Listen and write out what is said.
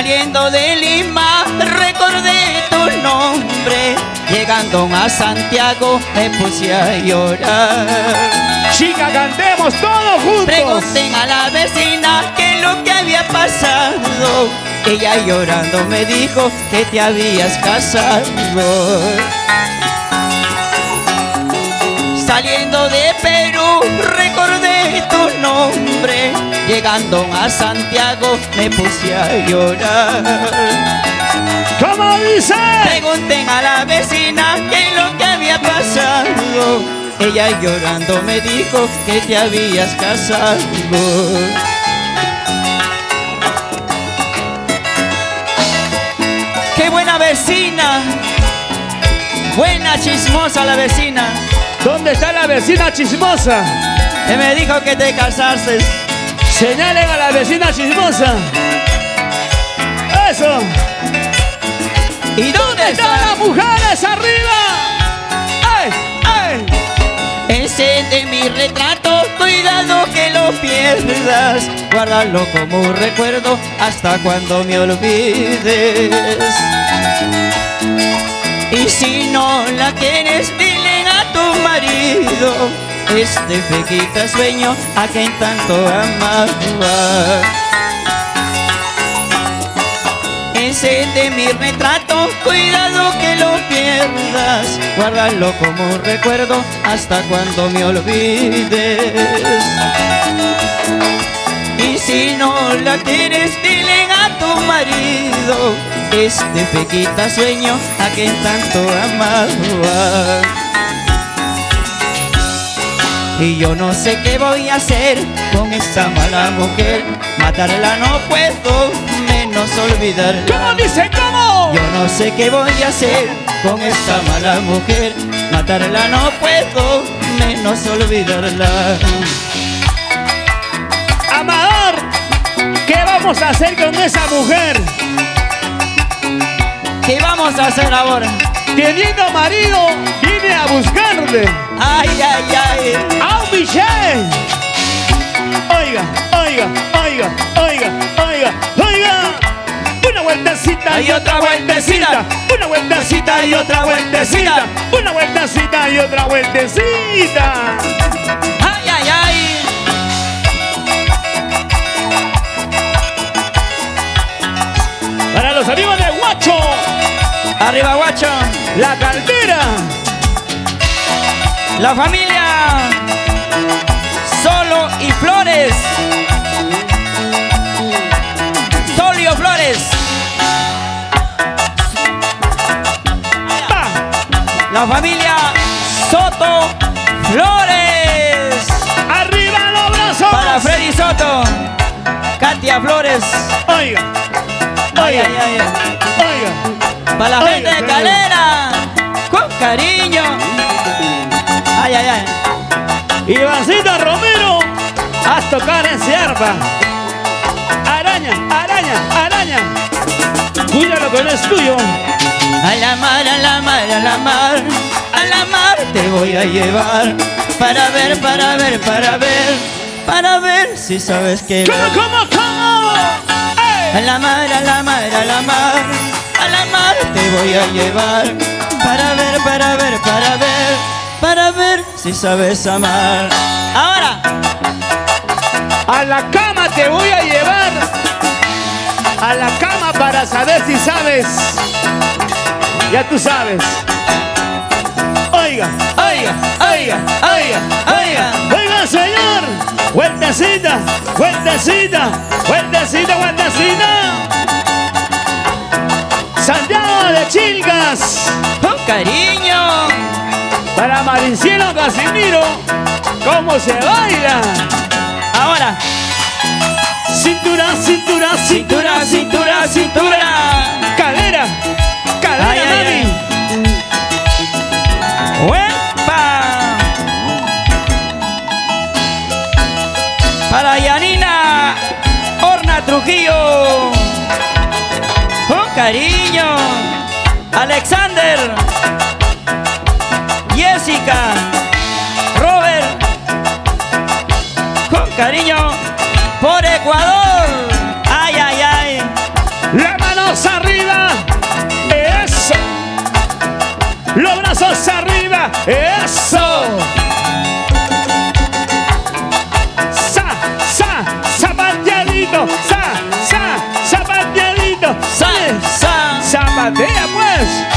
Saliendo de Lima recordé tu nombre, llegando a Santiago me puse a llorar. Chica, cantemos todos juntos. Pregunté a la vecina qué es lo que había pasado. Ella llorando me dijo que te habías casado. Saliendo de Perú recordé tu nombre, llegando a Santiago me puse a llorar. ¿Cómo dice? Pregunté a la vecina qué es lo que había pasado. Ella llorando me dijo que te habías casado. ¡Qué buena vecina! Buena chismosa la vecina. ¿Dónde está la vecina chismosa? Que me dijo que te casaste. Señalen a la vecina chismosa. Eso. ¿Y dónde están está? las mujeres arriba? ¡Ay, ay! Enciende mi retrato, cuidado que lo pierdas. Guárdalo como un recuerdo hasta cuando me olvides. Y si no la quieres, dile a tu marido, este te quita sueño a quien tanto amaba. Enciende mi retrato, cuidado que lo pierdas. Guárdalo como un recuerdo hasta cuando me olvides. Y si no la quieres, dile a tu marido, este te quita sueño a quien tanto amaba. Y yo no sé qué voy a hacer con esa mala mujer. Matarla no puedo, menos olvidarla. ¿Cómo dice? ¿Cómo? Yo no sé qué voy a hacer con esa mala mujer. Matarla no puedo, menos olvidarla. Amador, ¿qué vamos a hacer con esa mujer? ¿Qué vamos a hacer ahora? Teniendo marido, vine a buscarle. Ay, ay, ay. ¡Ah, Michelle! Oiga, oiga, oiga, oiga, oiga, oiga. Una vueltecita y otra vueltecita. Una vueltecita y otra vueltecita. Una vueltecita y otra vueltecita. Ay, ay, ay. Para los amigos de Guacho, Arriba, guacho. La Caldera, La familia Solo y Flores. Solio Flores. La familia Soto Flores. arriba los brazos. Para Freddy Soto. Katia Flores. Oiga, Ay, oiga, ay, ay. oiga. Para la Oiga, gente de señor. Calera. Con cariño. Ay, ay, ay. Ivancito Romero, haz tocar en Cierva. Araña, araña, araña. Cuídalo que no es tuyo. A la mar, a la mar, a la mar, a la mar te voy a llevar. Para ver, para ver, para ver, para ver si sabes que ¿Cómo? a la mar, a la mar, a la mar, a la mar te voy a llevar. Para ver, para ver, para ver, para ver si sabes amar. Ahora, A la cama te voy a llevar. A la cama para saber si sabes. Ya tú sabes. Oiga, oiga, oiga, oiga, oiga. Oiga, señor. Vueltecita, vueltecita, vueltecita, vueltecita. Santiago de Chilgas. con cariño. Para Marincielo Casimiro. ¿Cómo se baila? Ahora, Cintura, cintura, cintura, cintura, cintura. Cadera, cadera, Ay, ay, mami. ¡Uepa! Para Yanina Horna Trujillo. Con cariño. Alexander. Jessica. Robert. Con cariño. Por Ecuador. Ay, ay, ay. La Brazos arriba. Eso. Zapateadito. Zapateadito. Sa. Zapatea pues.